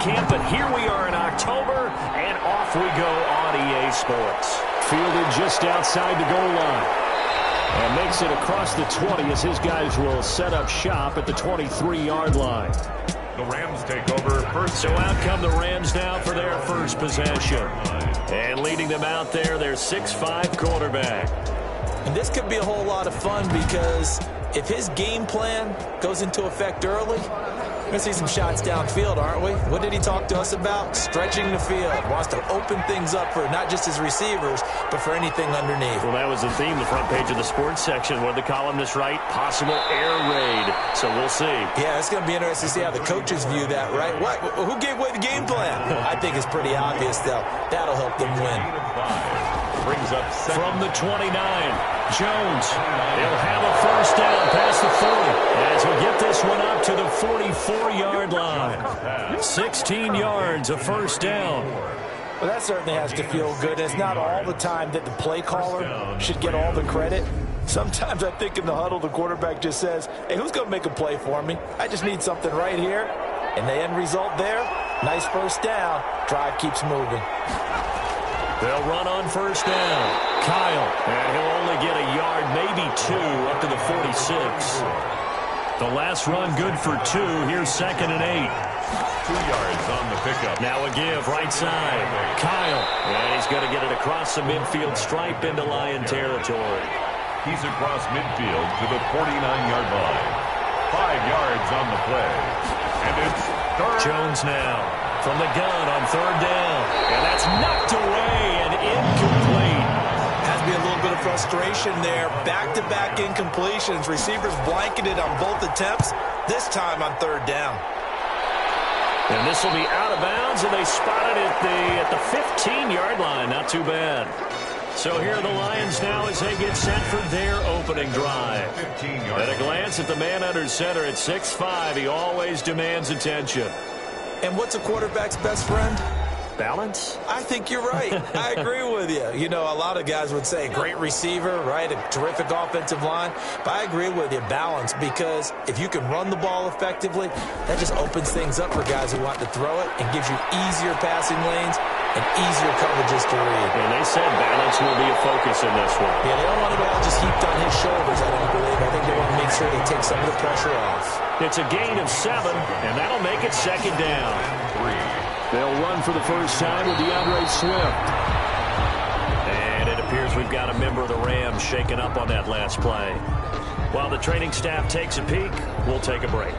camp, but here we are in October, and off we go on EA Sports. Fielded just outside the goal line. And makes it across the 20 as his guys will set up shop at the 23-yard line. The Rams take over first. So out come the Rams now for their first possession. And leading them out there, their 6'5" quarterback. And this could be a whole lot of fun because if his game plan goes into effect early, we're going to see some shots downfield, aren't we? What did he talk to us about? Stretching the field. Wants to open things up for not just his receivers, but for anything underneath. Well, that was the theme, the front page of the sports section. What did the columnists write? Possible air raid. So we'll see. Yeah, it's going to be interesting to see how the coaches view that, right? What? Who gave away the game plan? I think it's pretty obvious, though. That'll help them win. Brings up from the 29. Jones. They'll have a first down past the 40 as we get this one up to the 44-yard line. 16 yards, a first down. Well, that certainly has to feel good. It's not all the time that the play caller should get all the credit. Sometimes I think in the huddle, the quarterback just says, hey, who's going to make a play for me? I just need something right here. And the end result there, nice first down. Drive keeps moving. They'll run on first down. Kyle, and he'll only get a yard, maybe two, up to the 46. The last run good for 2. Here's 2nd and 8. 2 yards on the pickup. Now a give, right side. Kyle, and he's going to get it across the midfield stripe into Lion territory. He's across midfield to the 49-yard line. 5 yards on the play. And it's third. Jones now from the gun on third down. And that's knocked away and incomplete. Has to be a little bit of frustration there. Back-to-back incompletions. Receivers blanketed on both attempts, this time on third down. And this will be out of bounds, and they spot it at the 15-yard line. Not too bad. So here are the Lions now as they get set for their opening drive. At a glance at the man under center at 6'5", he always demands attention. And what's a quarterback's best friend? Balance? I think you're right. I agree with you. You know, a lot of guys would say great receiver, right? A terrific offensive line. But I agree with you, balance, because if you can run the ball effectively, that just opens things up for guys who want to throw it and gives you easier passing lanes and easier coverages to read. And they said balance will be a focus in this one. Yeah, they don't want it all just heaped on his shoulders, I don't believe. I think they want to make sure they take some of the pressure off. It's a gain of 7, and that'll make it 2nd down. 3. They'll run for the first time with DeAndre Swift. And it appears we've got a member of the Rams shaken up on that last play. While the training staff takes a peek, we'll take a break.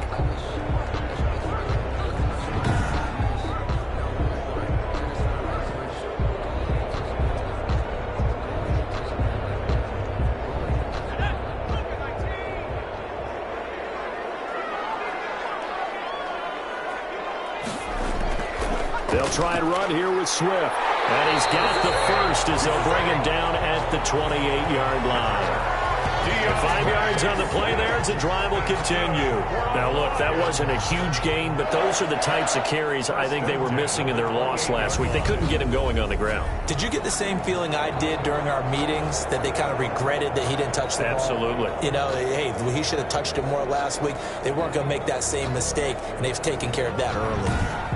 They'll try and run here with Swift. And he's got the first as they'll bring him down at the 28-yard line. 5 yards on the play there as the drive will continue. Now, look, that wasn't a huge gain, but those are the types of carries I think they were missing in their loss last week. They couldn't get him going on the ground. Did you get the same feeling I did during our meetings, that they kind of regretted that he didn't touch the ball? Absolutely. You know, hey, he should have touched it more last week. They weren't going to make that same mistake, and they've taken care of that early.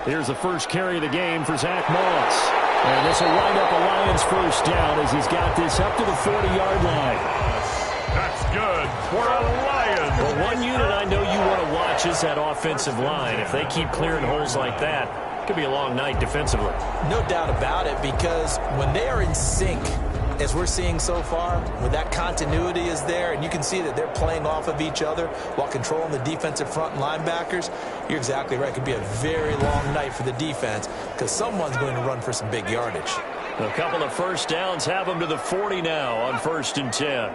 Here's the first carry of the game for Zach Moss. And this will wind up a Lions first down as he's got this up to the 40-yard line. That's good for a Lion. Well, one unit I know you want to watch is that offensive line. If they keep clearing holes like that, it could be a long night defensively. No doubt about it, because when they are in sync, as we're seeing so far, when that continuity is there and you can see that they're playing off of each other while controlling the defensive front and linebackers, you're exactly right. It could be a very long night for the defense because someone's going to run for some big yardage. A couple of first downs have them to the 40 now on 1st and 10.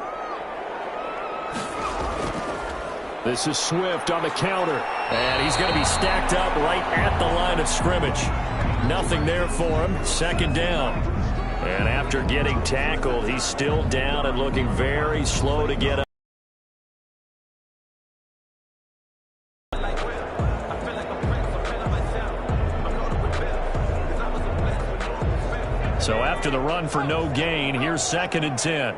This is Swift on the counter. And he's going to be stacked up right at the line of scrimmage. Nothing there for him. 2nd down. And after getting tackled, he's still down and looking very slow to get up. So after after the run for no gain. Here's 2nd and 10.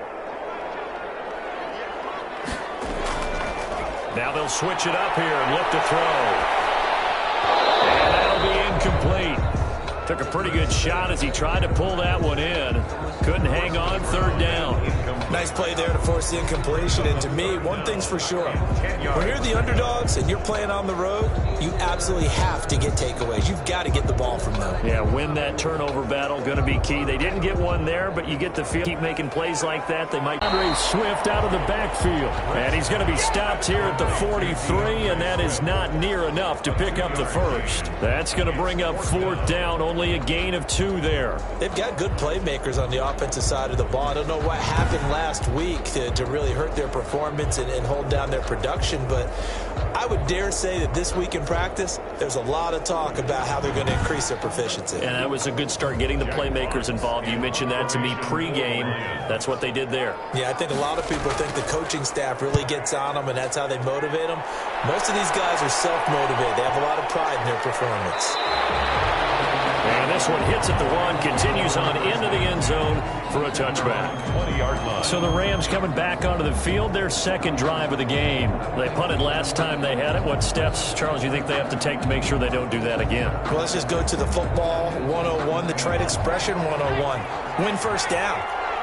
Now they'll switch it up here and look to throw. And that'll be incomplete. Took a pretty good shot as he tried to pull that one in. Couldn't hang on. 3rd down. Nice play there to force the incompletion. And to me, one thing's for sure. When you're the underdogs and you're playing on the road, you absolutely have to get takeaways. You've got to get the ball from them. Yeah, win that turnover battle. Going to be key. They didn't get one there, but you get the feel. Keep making plays like that. They might. Andre Swift out of the backfield. And he's going to be stopped here at the 43, and that is not near enough to pick up the first. That's going to bring up 4th down. Only a gain of 2 there. They've got good playmakers on the offensive side of the ball. I don't know what happened last week to really hurt their performance and hold down their production, but I would dare say that this week in practice, there's a lot of talk about how they're going to increase their proficiency. And that was a good start, getting the playmakers involved. You mentioned that to me pregame. That's what they did there. Yeah, I think a lot of people think the coaching staff really gets on them, and that's how they motivate them. Most of these guys are self-motivated. They have a lot of pride in their performance. And this one hits at the 1, continues on into the end zone for a touchback. 20-yard line. So the Rams coming back onto the field, their 2nd drive of the game. They punted last time they had it. What steps, Charles, you think they have to take to make sure they don't do that again? Well, let's just go to the football 101, the trade expression 101. Win 1st down.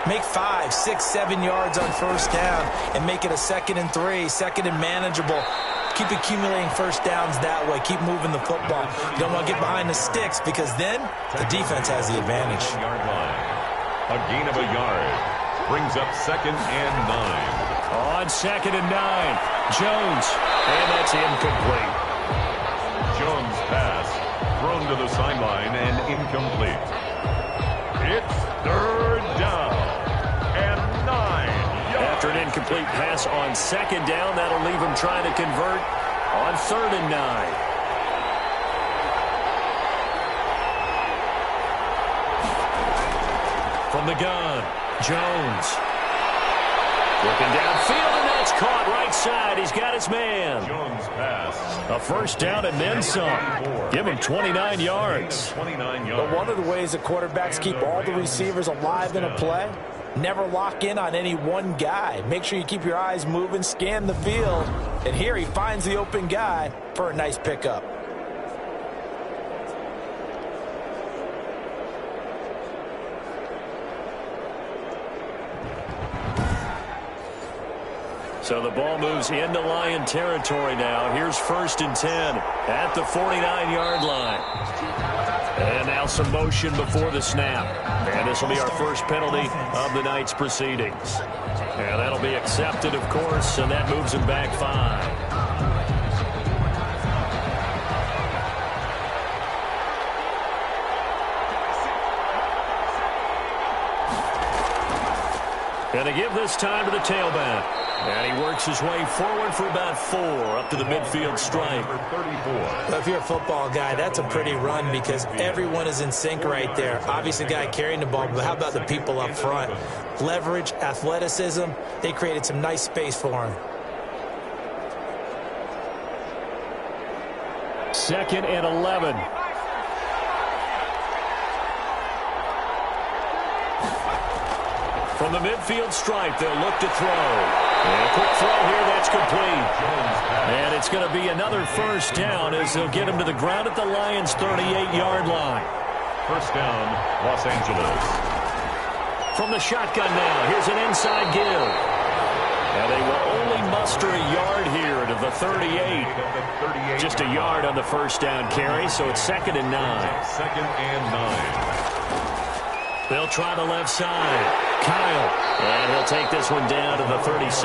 Make 5, 6, 7 yards on 1st down and make it a 2nd and 3, 2nd and manageable. Keep accumulating 1st downs that way. Keep moving the football. You don't want to get behind the sticks because then the defense has the advantage. Yard line. A gain of a yard. Brings up 2nd and 9. On 2nd and 9, Jones. And that's incomplete. Jones' pass thrown to the sideline and incomplete. It's 3rd down and 9. After an incomplete pass on 2nd down, that'll leave him trying to convert on 3rd and 9. From the gun, Jones. Looking downfield, and that's caught right side. He's got his man. Jones' pass. A 1st down and then some. Give him 29 yards. 29 yards. But one of the ways the quarterbacks keep all the receivers alive in a play, never lock in on any one guy. Make sure you keep your eyes moving, scan the field. And here he finds the open guy for a nice pickup. So the ball moves into Lion territory now. Here's 1st and 10 at the 49-yard line. And now some motion before the snap. And this will be our first penalty of the night's proceedings. And that'll be accepted, of course, and that moves him back 5. And they give this time to the tailback. And he works his way forward for about 4 up to the midfield stripe. Well, if you're a football guy, that's a pretty run because everyone is in sync right there. Obviously, the guy carrying the ball, but how about the people up front? Leverage, athleticism, they created some nice space for him. 2nd and 11. From the midfield stripe, they'll look to throw. And a quick throw here, that's complete. And it's going to be another 1st down as they'll get him to the ground at the Lions' 38-yard line. 1st down, Los Angeles. From the shotgun now, here's an inside give. And they will only muster a yard here to the 38. Just a yard on the 1st down carry, so it's 2nd and 9. 2nd and 9. They'll try the left side. Kyle. And he'll take this one down to the 36.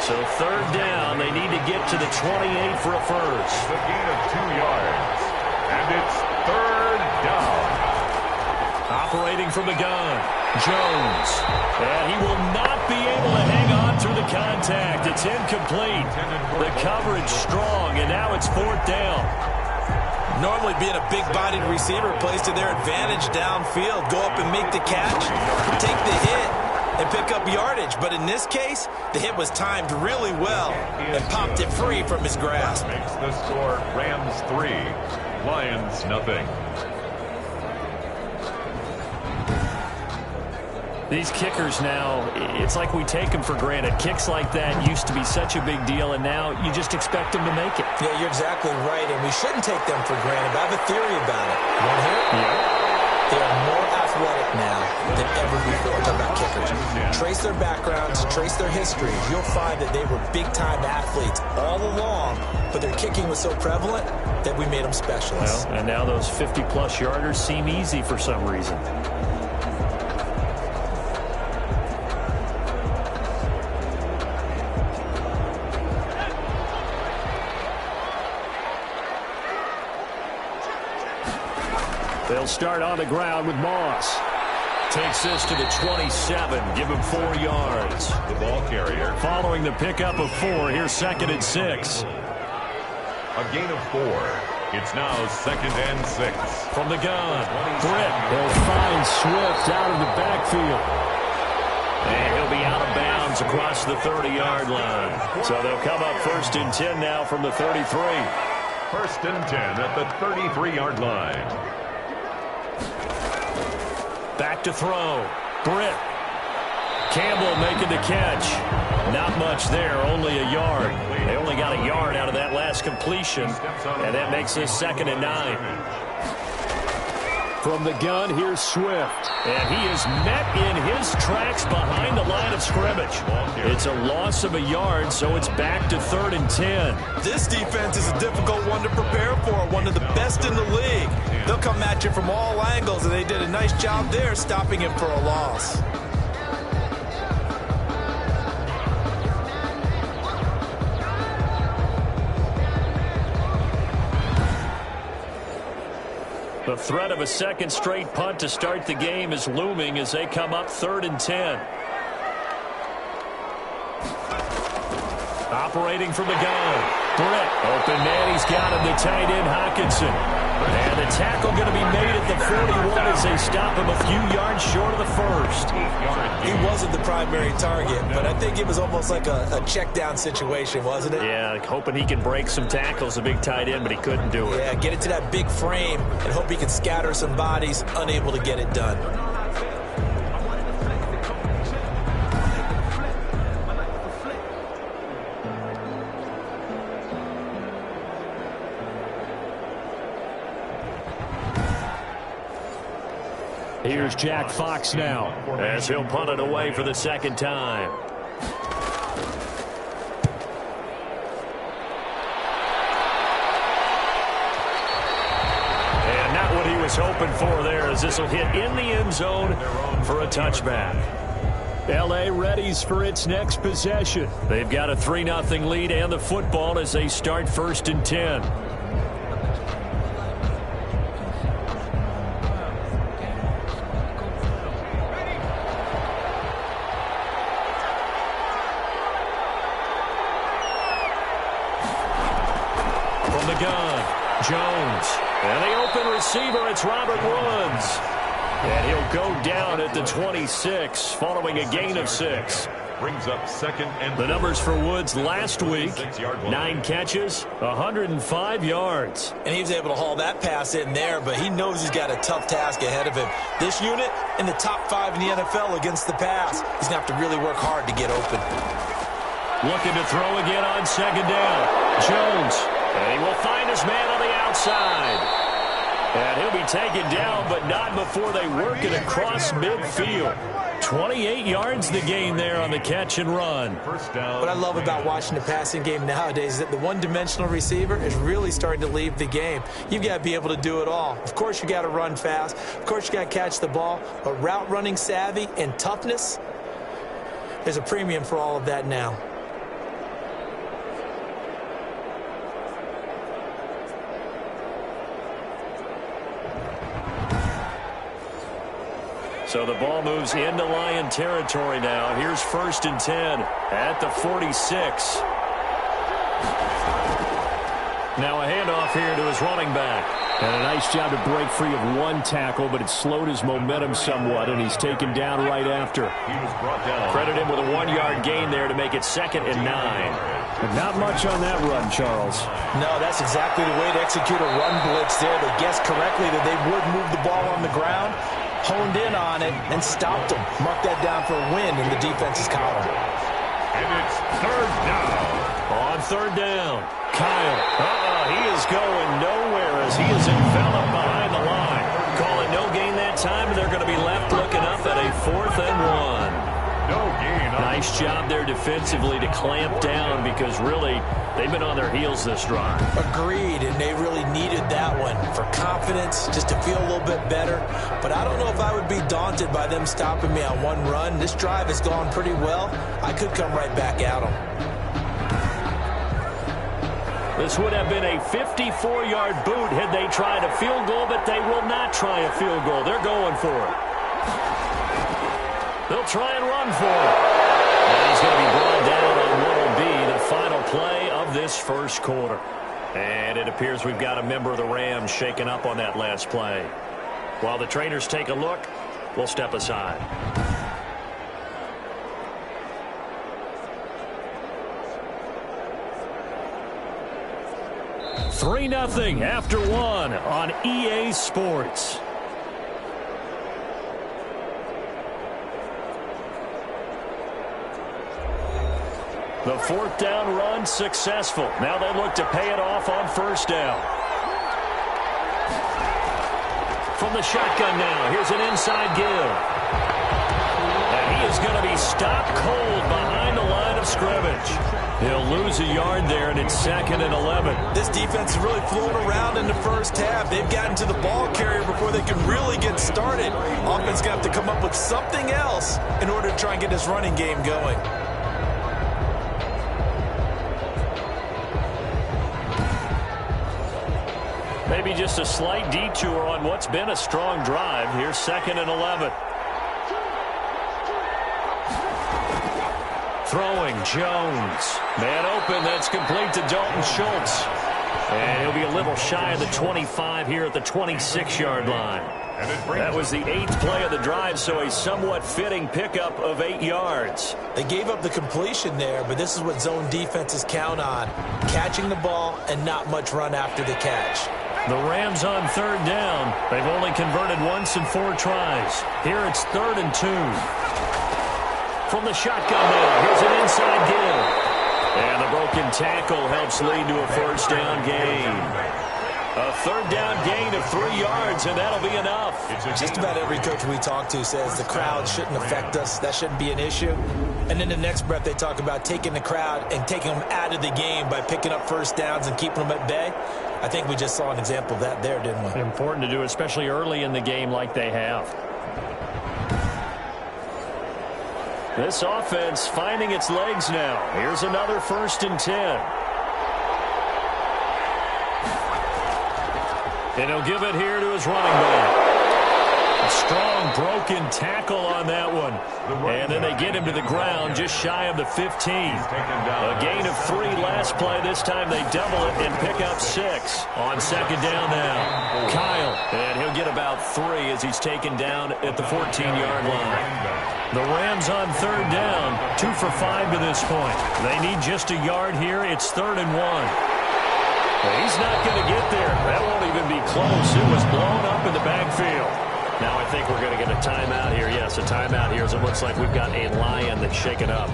So 3rd down. They need to get to the 28 for a first. The gain of 2 yards. And it's 3rd down. Operating from the gun. Jones. And he will not be able to hang on through the contact. It's incomplete. The coverage strong, and now it's 4th down. Normally being a big-bodied receiver plays to their advantage downfield. Go up and make the catch, take the hit, and pick up yardage. But in this case, the hit was timed really well and popped it free from his grasp. Makes the score Rams 3, Lions nothing. These kickers now, it's like we take them for granted. Kicks like that used to be such a big deal, and now you just expect them to make it. Yeah, you're exactly right, and we shouldn't take them for granted. But I have a theory about it. You want to hear it? Yeah. They are more athletic now than ever before. Talk about kickers. Trace their backgrounds, trace their history. You'll find that they were big-time athletes all along, but their kicking was so prevalent that we made them specialists. Well, and now those 50-plus yarders seem easy for some reason. They'll start on the ground with Moss. Takes this to the 27. Give him 4 yards. The ball carrier. Following the pickup of 4, here's 2nd and 6. A gain of 4. It's now 2nd and 6. From the gun, Britt. They'll find Swift out of the backfield. And he'll be out of bounds across the 30-yard line. So they'll come up 1st and 10 now from the 33. 1st and 10 at the 33-yard line. Back to throw. Britt. Campbell making the catch. Not much there, only a yard. They only got a yard out of that last completion, and that makes this 2nd and 9. From the gun, here's Swift. And he is met in his tracks behind the line of scrimmage. It's a loss of a yard, so it's back to 3rd and 10. This defense is a difficult one to prepare for, one of the best in the league. They'll come at you from all angles, and they did a nice job there stopping him for a loss. The threat of a 2nd straight punt to start the game is looming as they come up 3rd and 10. Operating from the gun. Britt. Open man. He's got him. The tight end, Hockenson. And the tackle going to be made at the 41 as they stop him a few yards short of the 1st. He wasn't the primary target, but I think it was almost like a check down situation, wasn't it? Yeah, hoping he can break some tackles, a big tight end, but he couldn't do it. Yeah, get it to that big frame and hope he can scatter some bodies, unable to get it done. Here's Jack Fox now as he'll punt it away for the 2nd time. And not what he was hoping for there, as this will hit in the end zone for a touchback. L.A. readies for its next possession. They've got a 3-0 lead and the football as they start 1st and 10. Jones. And the open receiver, it's Robert Woods. And he'll go down at the 26, following a gain of 6. Brings up 2nd and 4. The numbers for Woods last week, 9 catches, 105 yards. And he was able to haul that pass in there, but he knows he's got a tough task ahead of him. This unit in the top 5 in the NFL against the pass. He's going to have to really work hard to get open. Looking to throw again on 2nd down. Jones. And he will find his man on the outside. And he'll be taken down, but not before they work it across midfield. 28 yards the gain there on the catch and run. What I love about watching the passing game nowadays is that the one-dimensional receiver is really starting to leave the game. You've got to be able to do it all. Of course, you got to run fast. Of course, you got to catch the ball. But route running savvy and toughness, there's a premium for all of that now. So the ball moves into Lion territory now. Here's 1st and 10 at the 46. Now a handoff here to his running back. And a nice job to break free of one tackle, but it slowed his momentum somewhat, and he's taken down right after. He was brought down. Credit him with a 1-yard gain there to make it 2nd and 9. But not much on that run, Charles. No, that's exactly the way to execute a run blitz there. They guessed correctly that they would move the ball on the ground. honed in on it, and stopped them. Mark that down for a win in the defense's column. And it's third down. On third down, Kyle. He is going nowhere as he is enveloped behind the line. Calling no gain that time, and they're going to be left looking up at a 4th and 1. No gain. Nice job there defensively to clamp down because really they've been on their heels this drive. Agreed, and they really needed that one for confidence, just to feel a little bit better. But I don't know if I would be daunted by them stopping me on one run. This drive has gone pretty well. I could come right back at them. This would have been a 54-yard boot had they tried a field goal, but they will not try a field goal. They're going for it. They'll try and run for it. And he's going to be brought down on what will be the final play of this first quarter. And it appears we've got a member of the Rams shaken up on that last play. While the trainers take a look, we'll step aside. 3-0 after 1 on EA Sports. The 4th down run successful. Now they look to pay it off on first down. From the shotgun now, here's an inside give. And he is going to be stopped cold behind the line of scrimmage. He'll lose a yard there, and it's 2nd and 11. This defense has really flown around in the first half. They've gotten to the ball carrier before they can really get started. Offense going to have to come up with something else in order to try and get this running game going. Maybe just a slight detour on what's been a strong drive. Here's 2nd and 11. Throwing, Jones. Man open, that's complete to Dalton Schultz. And he'll be a little shy of the 25 here at the 26-yard line. That was the 8th play of the drive, so a somewhat fitting pickup of 8 yards. They gave up the completion there, but this is what zone defenses count on. Catching the ball and not much run after the catch. The Rams on 3rd down. They've only converted once in 4 tries. Here it's 3rd and 2. From the shotgun now, here's an inside give. And the broken tackle helps lead to a first down gain. A 3rd down gain of 3 yards, and that'll be enough. Just about every coach we talk to says the crowd shouldn't affect us. That shouldn't be an issue. And in the next breath, they talk about taking the crowd and taking them out of the game by picking up first downs and keeping them at bay. I think we just saw an example of that there, didn't we? Important to do, especially early in the game like they have. This offense finding its legs now. Here's another 1st and 10. And he'll give it here to his running back. A strong broken tackle on that one. And then they get him to the ground just shy of the 15. A gain of 3 last play. This time they double it and pick up 6 on 2nd down now. Kyle. And he'll get about 3 as he's taken down at the 14-yard line. The Rams on 3rd down. 2 for 5 to this point. They need just a yard here. It's 3rd and 1. He's not going to get there. That won't even be close. It was blown up in the backfield. Now I think we're going to get a timeout here. Yes, a timeout here as it looks like we've got a Lion that's shaken up.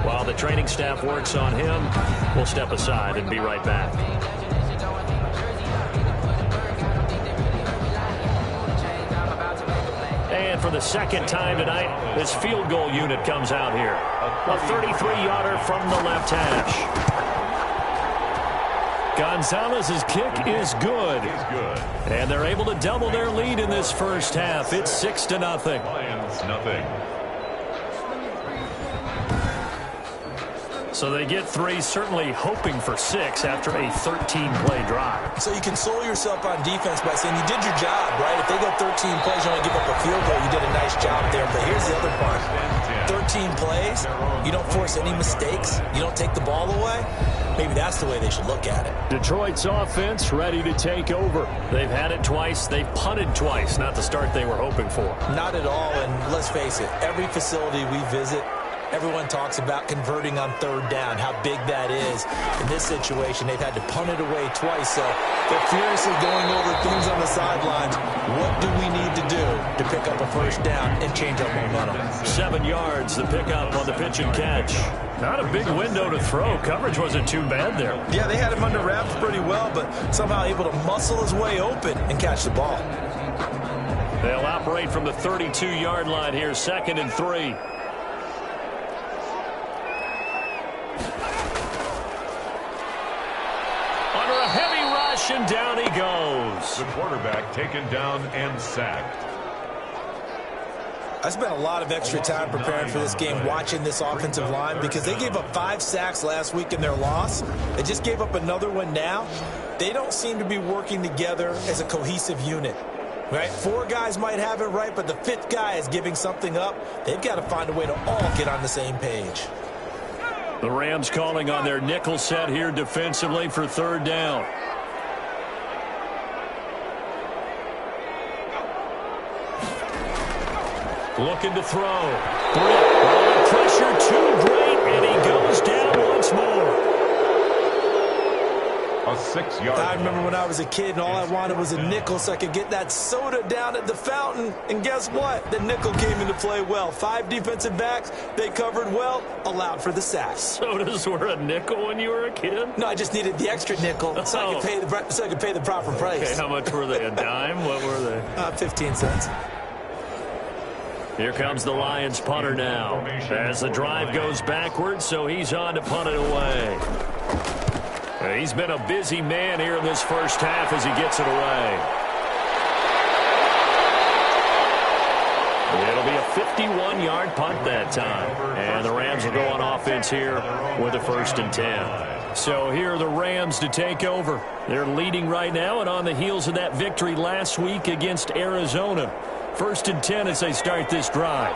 While the training staff works on him, we'll step aside and be right back. And for the 2nd time tonight, this field goal unit comes out here. A 33-yarder from the left hash. Gonzalez's kick is good. And they're able to double their lead in this first half. It's 6-0. Lions, nothing. So they get 3, certainly hoping for 6 after a 13-play drive. So you console yourself on defense by saying you did your job, right? If they go 13 plays, you only give up a field goal, you did a nice job there. But here's the other part. 13 plays, you don't force any mistakes, you don't take the ball away. Maybe that's the way they should look at it. Detroit's offense ready to take over. They've had it twice. They've punted twice. Not the start they were hoping for. Not at all, and let's face it, every facility we visit, Everyone talks about converting on third down, how big that is. In this situation, they've had to punt it away twice, so they're furiously going over things on the sidelines. What do we need to do to pick up a first down and change our momentum? 7 yards, the pickup on the pitch and catch. Not a big window to throw. Coverage wasn't too bad there. Yeah, they had him under wraps pretty well, but somehow able to muscle his way open and catch the ball. They'll operate from the 32-yard line here, 2nd and 3. Under a heavy rush, and down he goes. The quarterback taken down and sacked. I spent a lot of extra time preparing for this game, watching this offensive line, because they gave up 5 sacks last week in their loss. They just gave up another one now. They don't seem to be working together as a cohesive unit. Right? 4 guys might have it right, but the 5th guy is giving something up. They've got to find a way to all get on the same page. The Rams calling on their nickel set here defensively for 3rd down. Looking to throw. Pressure too great, and he goes down once more. A 6-yard. I remember when I was a kid and all I wanted was a nickel so I could get that soda down at the fountain. And guess what? The nickel came into play well. 5 defensive backs, they covered well, allowed for the sacks. Sodas were a nickel when you were a kid? No, I just needed the extra nickel so I could pay the proper price. Okay, how much were they? A dime? What were they? 15 cents. Here comes the Lions punter now. As the drive goes backwards, so he's on to punt it away. He's been a busy man here in this first half as he gets it away. It'll be a 51-yard punt that time. And the Rams will go on offense here with a 1st and 10. So here are the Rams to take over. They're leading right now and on the heels of that victory last week against Arizona. 1st and 10 as they start this drive.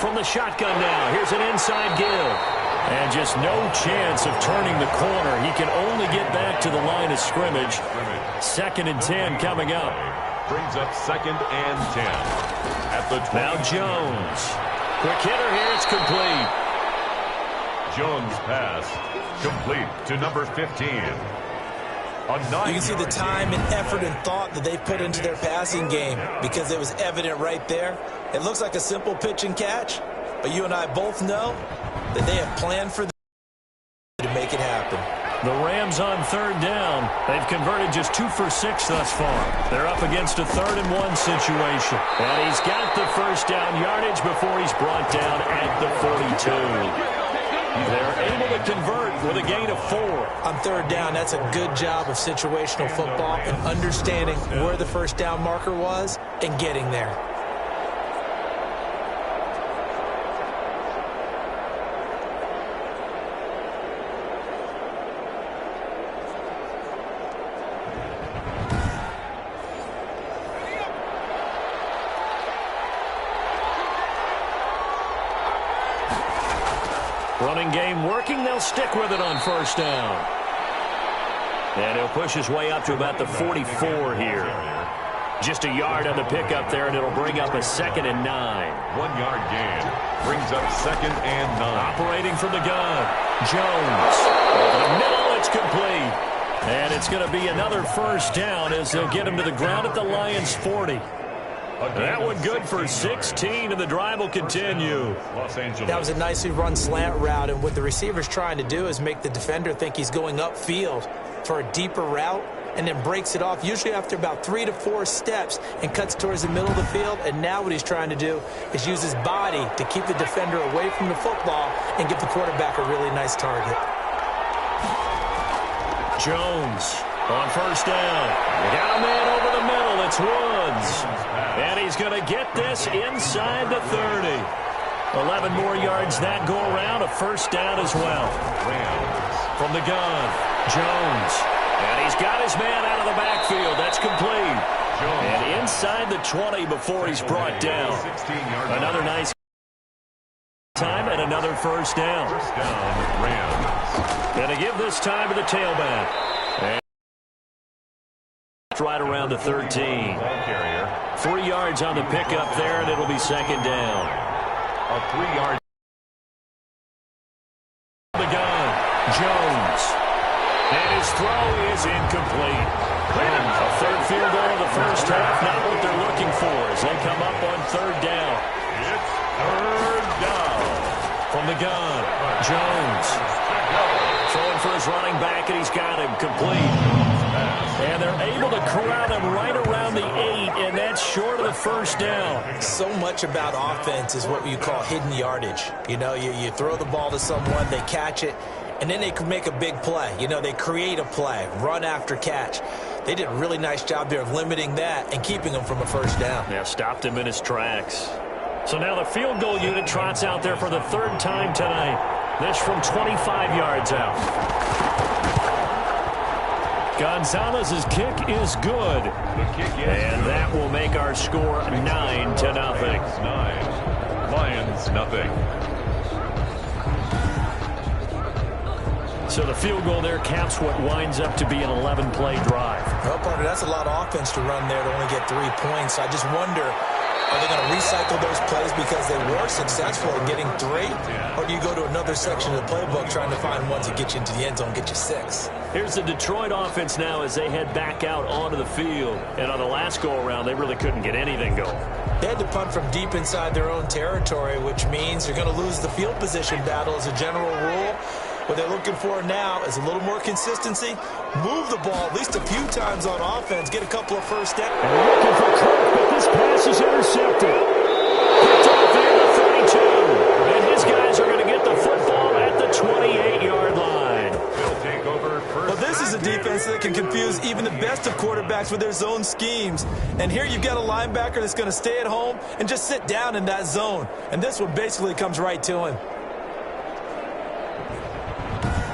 From the shotgun now, here's an inside give. And just no chance of turning the corner. He can only get back to the line of scrimmage. 2nd and 10 coming up. Brings up 2nd and 10. At the 20. Now Jones. Quick hitter here, it's complete. Jones pass. Complete to number 15. You can see the time and effort and thought that they put into their passing game because it was evident right there. It looks like a simple pitch and catch, but you and I both know that they have planned for to make it happen. The Rams on 3rd down. They've converted just 2 for 6 thus far. They're up against a 3rd and 1 situation. And he's got the first down yardage before he's brought down at the 42. They're able to convert with a gain of 4. On 3rd down, that's a good job of situational football and understanding where the first down marker was and getting there. Running game working. They'll stick with it on 1st down. And he'll push his way up to about the 44 here. Just a yard on the pickup there, and it'll bring up a 2nd and 9. 1-yard gain. Brings up 2nd and 9. Operating from the gun. Jones. Over the middle, it's complete. And it's going to be another first down as they'll get him to the ground at the Lions' 40. That one good for 16, and the drive will continue. That was a nicely run slant route, and what the receiver's trying to do is make the defender think he's going upfield for a deeper route, and then breaks it off, usually after about 3 to 4 steps, and cuts towards the middle of the field. And now what he's trying to do is use his body to keep the defender away from the football and give the quarterback a really nice target. Jones on 1st down. They got a man over the middle. It's Woods. And he's going to get this inside the 30. 11 more yards that go around. A 1st down as well. From the gun, Jones. And he's got his man out of the backfield. That's complete. And inside the 20 before he's brought down. Another nice time and another 1st down. Rams. Going to give this time to the tailback. Right around the 13. Ball carrier. 3 yards on the pickup there, and it'll be second down. A 3-yard. The gun, Jones. And his throw is incomplete. A third field goal in the first half, not what they're looking for as they come up on third down. It's third down. From the gun, Jones. Throwing for his running back, and he's got him complete. And they're able to corral him right around the 8, and that's short of the first down. So much about offense is what you call hidden yardage. You know, you throw the ball to someone, they catch it, and then they can make a big play. You know, they create a play, run after catch. They did a really nice job there of limiting that and keeping him from a first down. Yeah, stopped him in his tracks. So now the field goal unit trots out there for the third time tonight. This from 25 yards out. Gonzalez's kick is good. The kick is and good. That will make our score 9-0. Lions nothing. So the field goal there caps what winds up to be an 11-play drive. Well, partner, that's a lot of offense to run there to only get 3 points. I just wonder, are they going to recycle those plays because they were successful in getting 3? Or do you go to another section of the playbook trying to find ones that get you into the end zone, get you 6? Here's the Detroit offense now as they head back out onto the field. And on the last go-around, they really couldn't get anything going. They had to punt from deep inside their own territory, which means you're going to lose the field position battle as a general rule. What they're looking for now is a little more consistency. Move the ball at least a few times on offense. Get a couple of first downs. And they're looking for Kirk, but this pass is intercepted. Picked off there at the 32. And his guys are going to get the football at the 28-yard line. They'll take over first. Well, this is a defense that can confuse even the best of quarterbacks with their zone schemes. And here you've got a linebacker that's going to stay at home and just sit down in that zone. And this one basically comes right to him.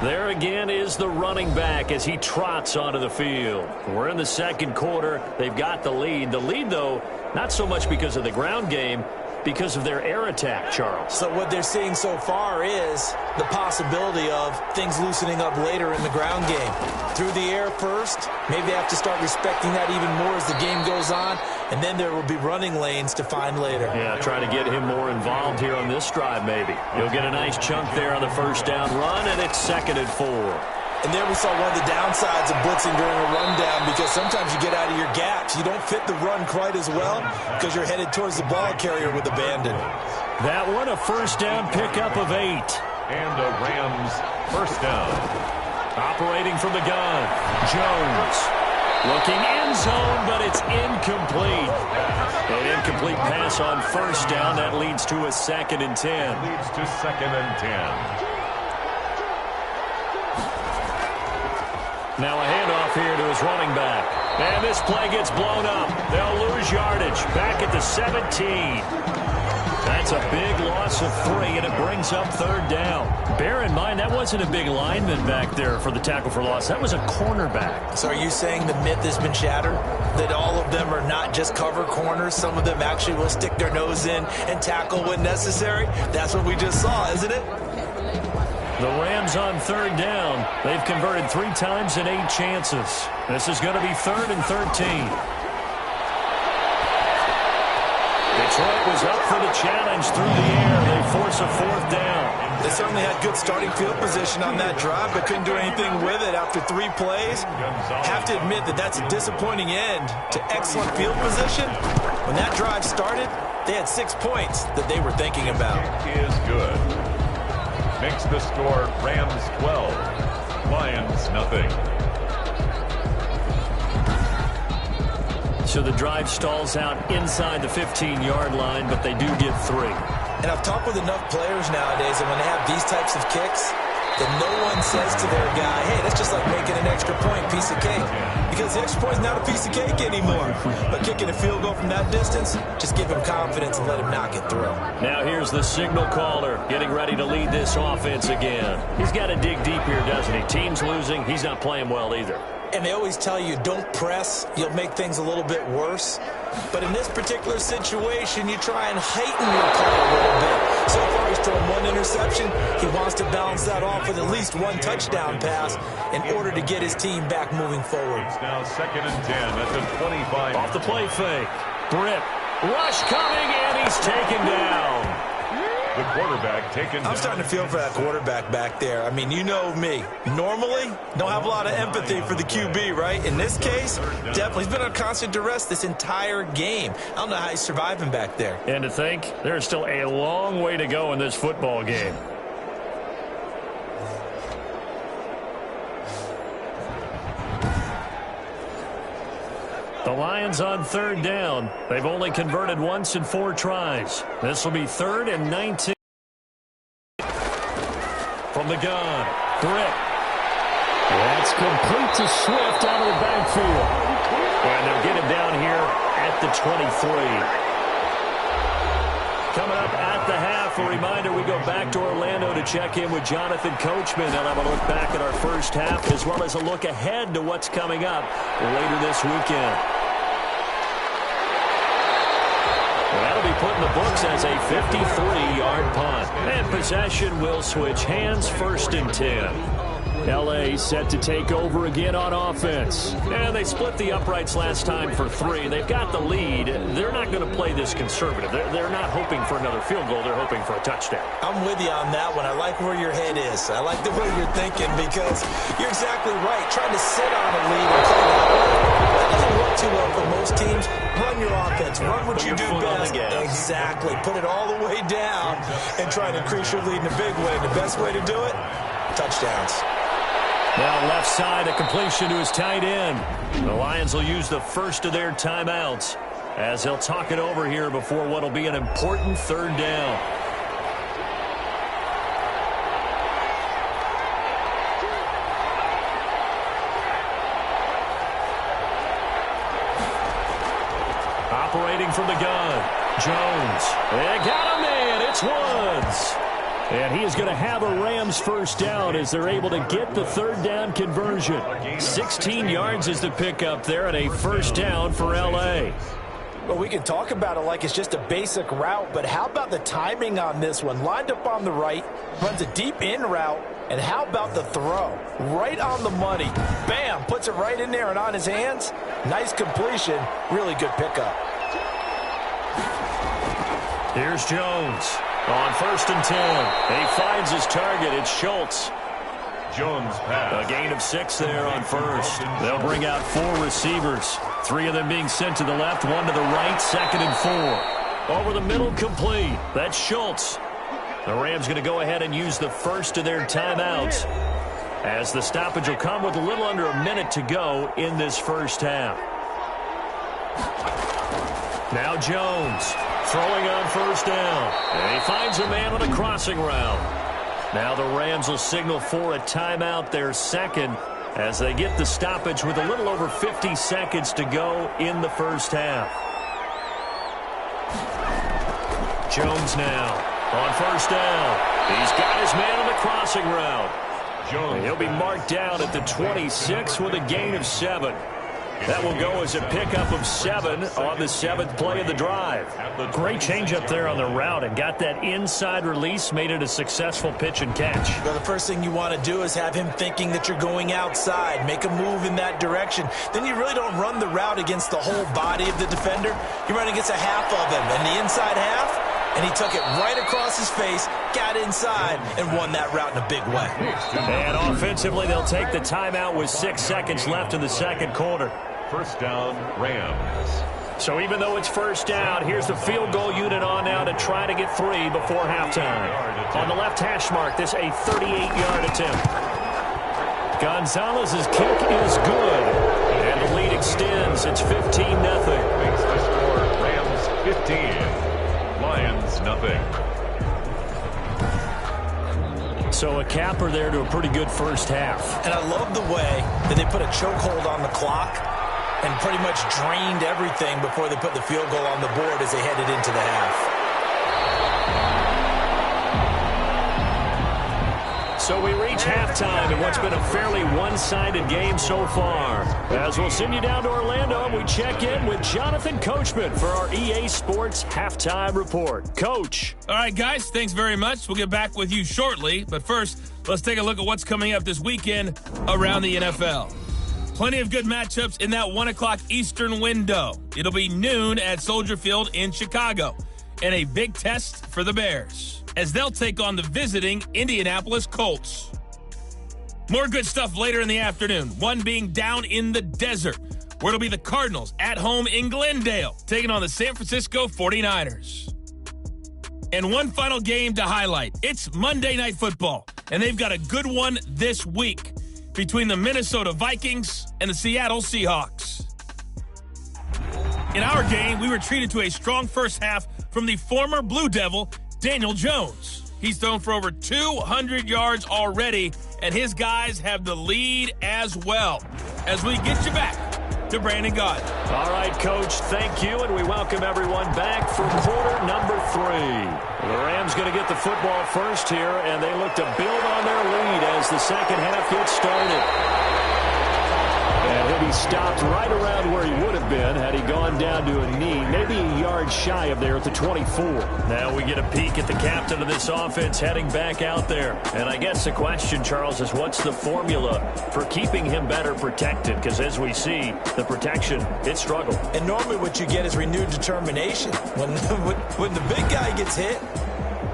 There again is the running back as he trots onto the field. We're in the second quarter. They've got the lead. The lead, though, not so much because of the ground game, because of their air attack, Charles. So what they're seeing so far is the possibility of things loosening up later in the ground game. Through the air first, maybe they have to start respecting that even more as the game goes on, and then there will be running lanes to find later. Yeah, trying to get him more involved here on this drive, maybe. He'll get a nice chunk there on the first down run, and it's 2nd and 4. And there we saw one of the downsides of blitzing during a rundown because sometimes you get out of your gaps. You don't fit the run quite as well because you're headed towards the ball carrier with abandon. That one, a first down pickup of 8. And a Rams first down. Operating from the gun, Jones. Looking end zone, but it's incomplete. An incomplete pass on first down. That leads to a 2nd and 10. Leads to 2nd and 10. Now a handoff here to his running back. And this play gets blown up. They'll lose yardage. Back at the 17. That's a big loss of 3, and it brings up 3rd down. Bear in mind, that wasn't a big lineman back there for the tackle for loss. That was a cornerback. So are you saying the myth has been shattered? That all of them are not just cover corners? Some of them actually will stick their nose in and tackle when necessary? That's what we just saw, isn't it? The Rams on 3rd down. They've converted 3 times in 8 chances. This is going to be 3rd and 13. Detroit was up for the challenge through the air. They force a 4th down. They certainly had good starting field position on that drive, but couldn't do anything with it after 3 plays. Have to admit that that's a disappointing end to excellent field position. When that drive started, they had 6 points that they were thinking about. It is good. Makes the score Rams 12, Lions nothing. So the drive stalls out inside the 15-yard line, but they do get 3. And I've talked with enough players nowadays that when they have these types of kicks, that no one says to their guy, hey, that's just like making an extra point, piece of cake. Because the extra point is not a piece of cake anymore. But kicking a field goal from that distance, just give him confidence and let him knock it through. Now here's the signal caller getting ready to lead this offense again. He's got to dig deep here, doesn't he? Team's losing. He's not playing well either. And they always tell you, don't press. You'll make things a little bit worse. But in this particular situation, you try and heighten your play a little bit. So far, he's thrown one interception. He wants to balance that off with at least one touchdown pass in order to get his team back moving forward. It's now 2nd and 10 at the 25. Off the play fake. Britt. Rush coming, and he's taken down. The quarterback taken down. I'm starting to feel for that quarterback back there. I mean, you know me. Normally, don't have a lot of empathy for the QB, right? In this case, definitely. He's been on constant duress this entire game. I don't know how he's surviving back there. And to think, there's still a long way to go in this football game. The Lions on 3rd down. They've only converted once in 4 tries. This will be 3rd and 19. From the gun, Britt. That's complete to Swift out of the backfield. And they'll get him down here at the 23. Coming up at the half, a reminder, we go back to Orlando to check in with Jonathan Coachman. They'll have a look back at our first half as well as a look ahead to what's coming up later this weekend. Well, that'll be put in the books as a 53-yard punt. And possession will switch hands, 1st and 10. L.A. set to take over again on offense. And they split the uprights last time for 3. They've got the lead. They're not going to play this conservative. They're not hoping for another field goal. They're hoping for a touchdown. I'm with you on that one. I like where your head is. I like the way you're thinking because you're exactly right. Trying to sit on a lead and play that doesn't work too well for most teams. Run your offense. Run what you do best. Exactly. Put it all the way down and try to increase your lead in a big way. The best way to do it, touchdowns. Now left side, a completion to his tight end. The Lions will use the first of their timeouts as they'll talk it over here before what will be an important 3rd down. Operating from the gun, Jones. They got him in. It's Woods. And he is going to have a Rams first down as they're able to get the 3rd down conversion. 16 yards is the pickup there and a first down for L.A. Well, we can talk about it like it's just a basic route, but how about the timing on this one? Lined up on the right, runs a deep in route, and how about the throw? Right on the money. Bam, puts it right in there and on his hands. Nice completion, really good pickup. Here's Jones. On 1st and 10, he finds his target. It's Schultz. Jones pass. A gain of 6 there on 1st. They'll bring out 4 receivers. 3 of them being sent to the left, 1 to the right, 2nd and 4. Over the middle, complete. That's Schultz. The Rams going to go ahead and use the first of their timeouts as the stoppage will come with a little under a minute to go in this first half. Now Jones. Throwing on 1st down. And he finds a man on a crossing route. Now the Rams will signal for a timeout, their 2nd, as they get the stoppage with a little over 50 seconds to go in the first half. Jones now on 1st down. He's got his man on the crossing route. And he'll be marked down at the 26 with a gain of 7. That will go as a pickup of 7 on the 7th play of the drive. Great change up there on the route and got that inside release, made it a successful pitch and catch. Well, the first thing you want to do is have him thinking that you're going outside, make a move in that direction. Then you really don't run the route against the whole body of the defender. You run against a half of him, and the inside half, and he took it right across his face, got inside, and won that route in a big way. And offensively, they'll take the timeout with 6 seconds left in the 2nd quarter. 1st down, Rams. So even though it's 1st down, here's the field goal unit on now to try to get 3 before halftime. On the left hash mark, this a 38-yard attempt. Gonzalez's kick is good. And the lead extends. It's 15-0. Makes the score Rams 15. Lions nothing. So a capper there to a pretty good first half. And I love the way that they put a chokehold on the clock and pretty much drained everything before they put the field goal on the board as they headed into the half. So we reach halftime in what's been a fairly one-sided game so far. As we'll send you down to Orlando, and we check in with Jonathan Coachman for our EA Sports Halftime Report. Coach. All right, guys, thanks very much. We'll get back with you shortly. But first, let's take a look at what's coming up this weekend around the NFL. Plenty of good matchups in that 1 o'clock Eastern window. It'll be noon at Soldier Field in Chicago. And a big test for the Bears, as they'll take on the visiting Indianapolis Colts. More good stuff later in the afternoon, one being down in the desert, where it'll be the Cardinals at home in Glendale, taking on the San Francisco 49ers. And one final game to highlight. It's Monday Night Football, and they've got a good one this week between the Minnesota Vikings and the Seattle Seahawks. In our game, we were treated to a strong first half from the former Blue Devil, Daniel Jones. He's thrown for over 200 yards already, and his guys have the lead as well. As we get you back to Brandon Gaudin. All right, Coach, thank you, and we welcome everyone back for quarter number 3. The Rams going to get the football first here, and they look to build on their lead as the second half gets started. And he'll be stopped right around where he would have been had he gone down to a knee, maybe a yard shy of there at the 24. Now we get a peek at the captain of this offense heading back out there. And I guess the question, Charles, is what's the formula for keeping him better protected? Because as we see, the protection, it struggled. And normally what you get is renewed determination. When the big guy gets hit,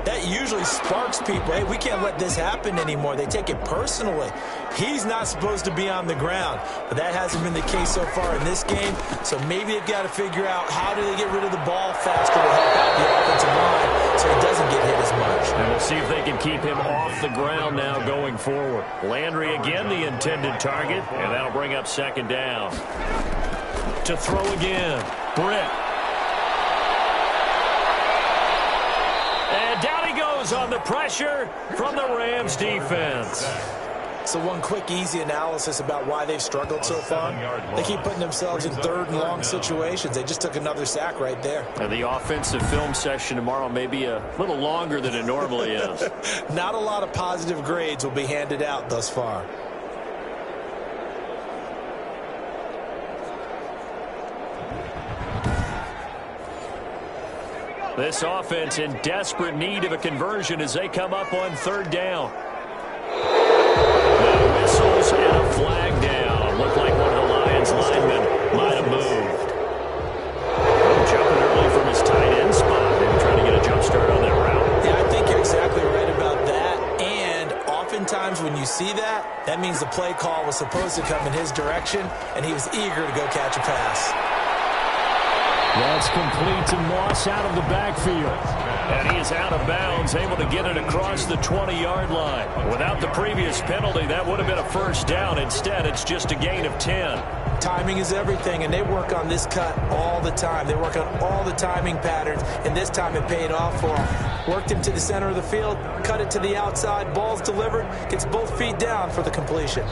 that usually sparks people. Hey, we can't let this happen anymore. They take it personally. He's not supposed to be on the ground, but that hasn't been the case so far in this game. So maybe they've got to figure out how do they get rid of the ball faster to help out the offensive line so he doesn't get hit as much. And we'll see if they can keep him off the ground now going forward. Landry again, the intended target, and that'll bring up second down. To throw again, Britt. And down he goes on the pressure from the Rams defense. So one quick, easy analysis about why they've struggled so far. They keep putting themselves in third and long situations. They just took another sack right there. And the offensive film session tomorrow may be a little longer than it normally is. Not a lot of positive grades will be handed out thus far. This offense in desperate need of a conversion as they come up on third down. No whistles and a flag down. Looked like one of the Lions linemen might have moved. Jumping early from his tight end spot. Maybe trying to get a jump start on that route. Yeah, I think you're exactly right about that. And oftentimes when you see that, that means the play call was supposed to come in his direction, and he was eager to go catch a pass. That's complete to Moss out of the backfield. And he is out of bounds, able to get it across the 20-yard line. Without the previous penalty, that would have been a first down. Instead, it's just a gain of 10. Timing is everything, and they work on this cut all the time. They work on all the timing patterns, and this time it paid off for them. Worked him to the center of the field, cut it to the outside, ball's delivered, gets both feet down for the completion.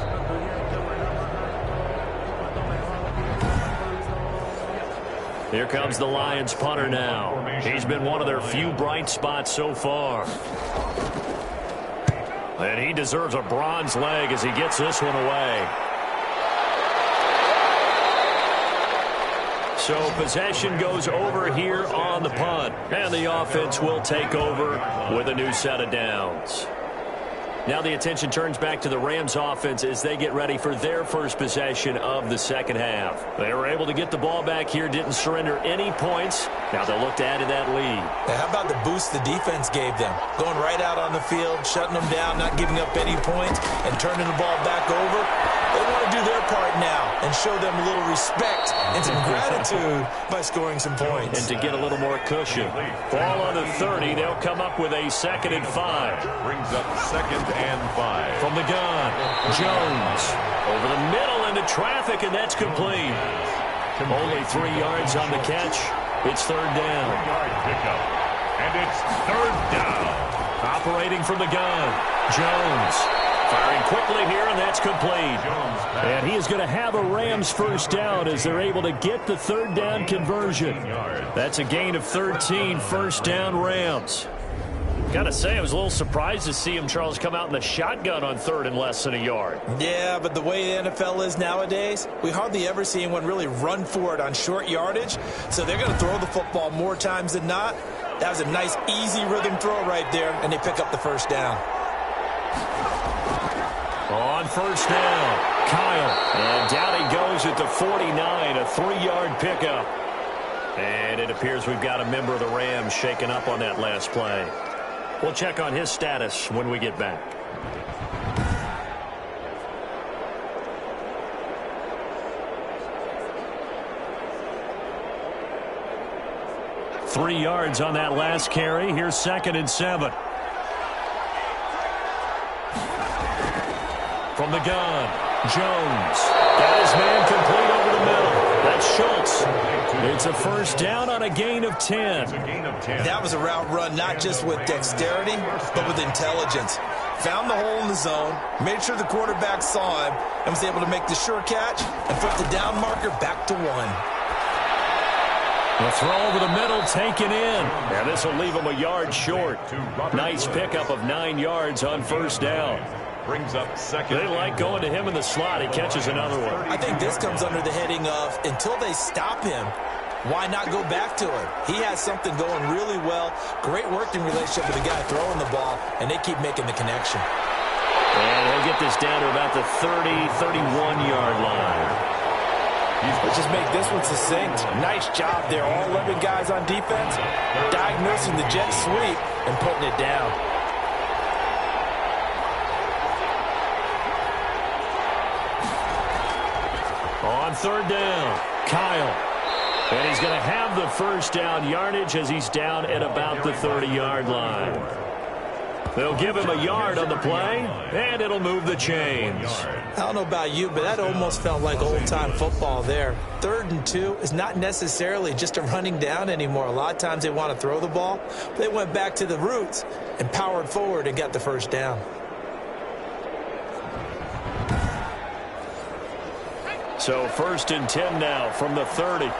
Here comes the Lions punter now. He's been one of their few bright spots so far. And he deserves a bronze leg as he gets this one away. So possession goes over here on the punt. And the offense will take over with a new set of downs. Now the attention turns back to the Rams offense as they get ready for their first possession of the second half. They were able to get the ball back here, didn't surrender any points. Now they'll look to add to that lead. Now, how about the boost the defense gave them? Going right out on the field, shutting them down, not giving up any points, and turning the ball back over. They want to do their part now and show them a little respect and some gratitude by scoring some points. And to get a little more cushion. Ball on the 30, they'll come up with a 2nd and 5. Brings up 2nd and 5. From the gun, Jones over the middle into traffic, and that's complete. Only 3 yards on the catch. It's third down. 3-yard pickup. And it's third down. Operating from the gun, Jones. Firing quickly here, and that's complete. And he is going to have a Rams first down as they're able to get the third down conversion. That's a gain of 13, first down Rams. Got to say, I was a little surprised to see him, Charles, come out in the shotgun on third and less than a yard. Yeah, but the way the NFL is nowadays, we hardly ever see anyone really run for it on short yardage. So they're going to throw the football more times than not. That was a nice, easy rhythm throw right there, and they pick up the first down. On first down, Kyle. And down he goes at the 49, a 3-yard pickup. And it appears we've got a member of the Rams shaken up on that last play. We'll check on his status when we get back. Three yards on that last carry. Here's 2nd and 7. From the gun, Jones. Got his man complete over the middle. That's Schultz. It's a first down on a gain of 10. That was a route run not just with dexterity, but with intelligence. Found the hole in the zone, made sure the quarterback saw him, and was able to make the sure catch and flip the down marker back to 1. The throw over the middle taken in. And this will leave him a yard short. Nice pickup of 9 yards on first down. Brings up 2nd. They like going to him in the slot. He catches another one. I think this comes under the heading of, until they stop him, why not go back to him? He has something going really well. Great working relationship with the guy throwing the ball, and they keep making the connection. And he'll get this down to about the 30, 31-yard line. Let's just make this one succinct. Nice job there. All 11 guys on defense diagnosing the jet sweep and putting it down. On third down, Kyle. And he's going to have the first down yardage as he's down at about the 30-yard line. They'll give him a yard on the play, and it'll move the chains. I don't know about you, but that almost felt like old-time football there. 3rd and 2 is not necessarily just a running down anymore. A lot of times they want to throw the ball. They went back to the roots and powered forward and got the first down. So 1st and 10 now from the 30.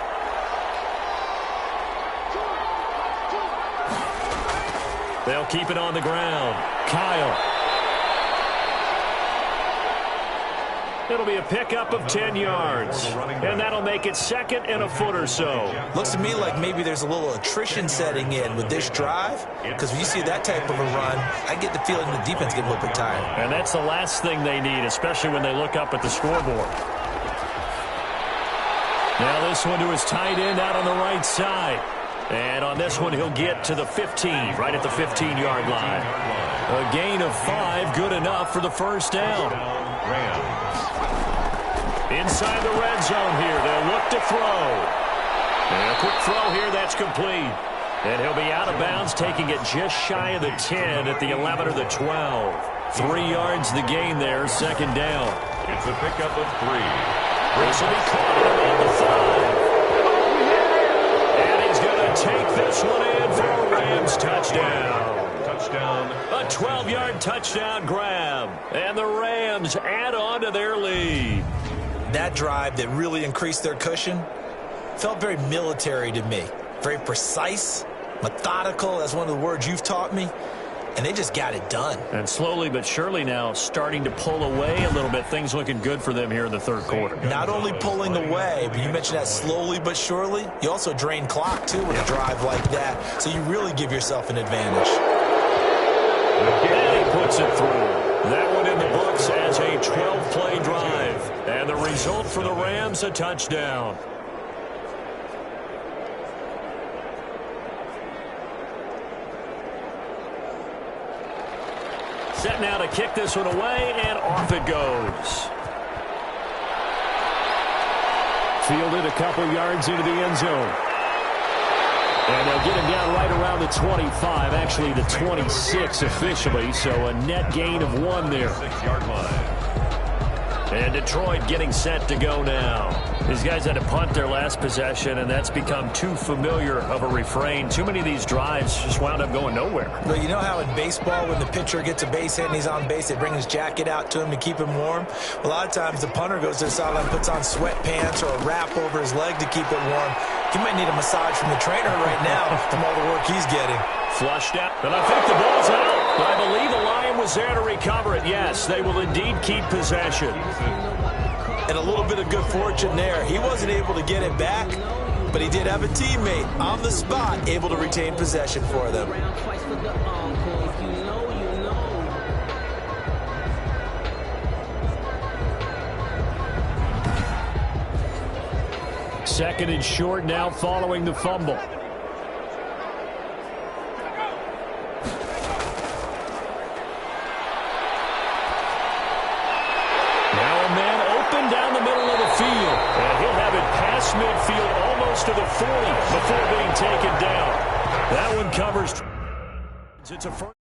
They'll keep it on the ground. Kyle. It'll be a pickup of 10 yards. And that'll make it 2nd and a foot or so. Looks to me like maybe there's a little attrition setting in with this drive. Because when you see that type of a run, I get the feeling the defense getting a little bit tired. And that's the last thing they need, especially when they look up at the scoreboard. Now this one to his tight end out on the right side. And on this one, he'll get to the 15, right at the 15-yard line. A gain of 5, good enough for the first down. Inside the red zone here, they'll look to throw. And a quick throw here, that's complete. And he'll be out of bounds, taking it just shy of the 10 at the 11 or the 12. 3 yards the gain there, 2nd down. It's a pickup of 3. This will be caught at about the 5. And he's going to take this one in for a Rams touchdown. Touchdown. A 12-yard touchdown grab. And the Rams add on to their lead. That drive that really increased their cushion felt very military to me. Very precise, methodical. That's one of the words you've taught me. And they just got it done. And slowly but surely now starting to pull away a little bit. Things looking good for them here in the 3rd quarter. Not only pulling away, but you mentioned that slowly but surely. You also drain clock, too, with a drive like that. So you really give yourself an advantage. And he puts it through. That one in the books as a 12-play drive. And the result for the Rams, a touchdown. Set now to kick this one away, and off it goes. Fielded a couple yards into the end zone. And they'll get him down right around the 25, actually the 26 officially, so a net gain of 1 there. 6-yard line. And Detroit getting set to go now. These guys had to punt their last possession, and that's become too familiar of a refrain. Too many of these drives just wound up going nowhere. But you know how in baseball, when the pitcher gets a base hit and he's on base, they bring his jacket out to him to keep him warm? A lot of times the punter goes to the sideline, puts on sweatpants or a wrap over his leg to keep it warm. He might need a massage from the trainer right now from all the work he's getting. Flushed out, and I think the ball's out. But I believe the Lion was there to recover it. Yes, they will indeed keep possession. And a little bit of good fortune there. He wasn't able to get it back, but he did have a teammate on the spot able to retain possession for them. Second and short now following the fumble. Down the middle of the field, and he'll have it past midfield almost to the 40 before being taken down. That one covers. It's a first.